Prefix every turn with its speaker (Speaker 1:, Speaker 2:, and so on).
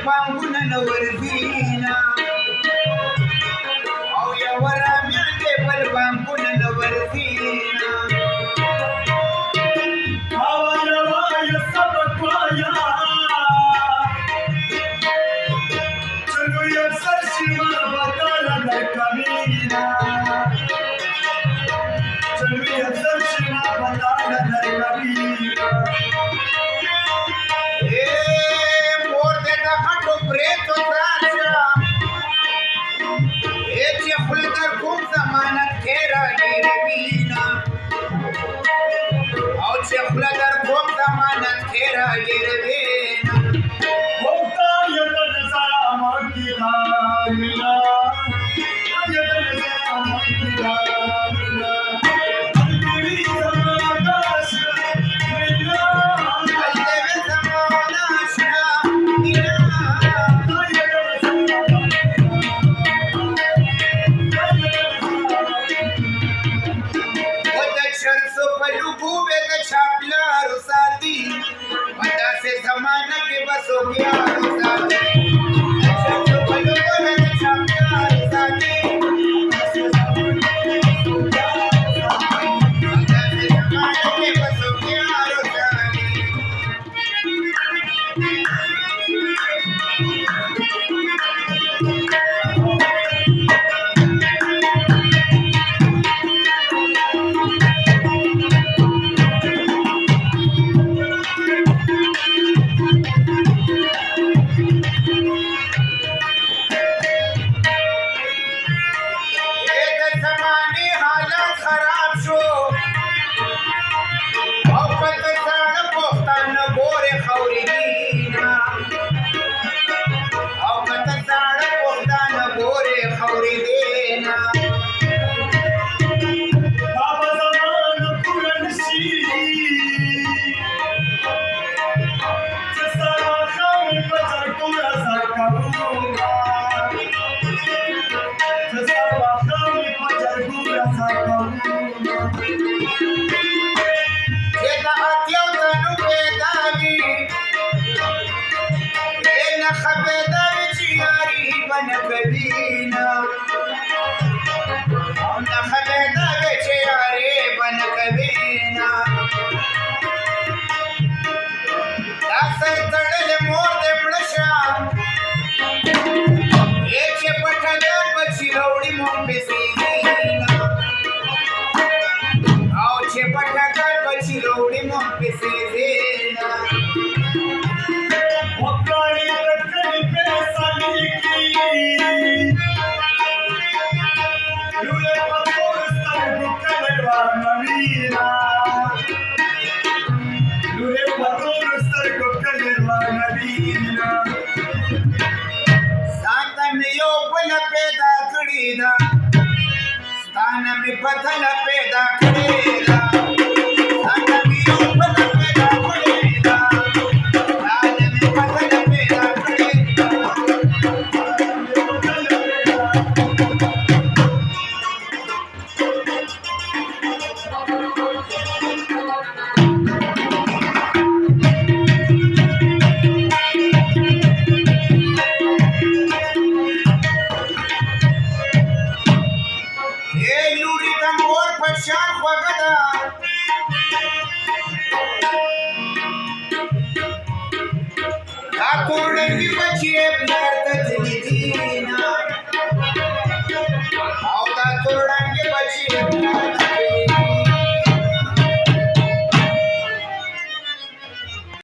Speaker 1: पांगुन नवरतीना औ यवरा म्याले बल पांगुन नवरतीना
Speaker 2: आवाय सब पाया चलो ये सरशिमा बताला कमीना चलो ये सरशिमा बताला कमीना
Speaker 1: प्रेत होता एचे फुलकर खूप जमानत खेरा गिरवीना औचे फुलकर खूप जमानत खेरा गिरवीना
Speaker 2: होता यतन सारा मांगीला मिला यतन सारा मांगीला मिला अलगुरी समानाश मिला
Speaker 1: अलगुरी समानाश मिला छापला रुसाती मदा से जमाना के बस हो गया रुसाती छापला रुसाती मदा से जमाना के बस हो गया रुसाती खराब शो औकत साड़ पोस्तान गोरे खौरी दीना औकत साड़ पोस्तान गोरे खौरी देना
Speaker 2: बाबा जमान पुरनशी जसरा खाम बजर पूरा सरकरूंगा जसरा खाम बजर पूरा सरकरूंगा
Speaker 1: बन कबीना खबेदा बेचे यारे बन कबीना दासर तड़ल मोर दे बड़शा एचे पठगा बची रौड़ी मों पे सीना आओ छे पठगा बची रौड़ी मों पे सीना
Speaker 2: वकाली तकनी पे सलीकी लूले पतोर सर गुकलवा नवीना लूले पतोर सर गुकलवा नवीना
Speaker 1: साता में यो बल पैदा करीदा स्थान में बदल पैदा करेगा साता में यो बल पैदा करेगा स्थान में बदल पैदा करेगा शान वगदा आकोरडंगी बचिए ब्लर तजली दीना औदा कोरडंगी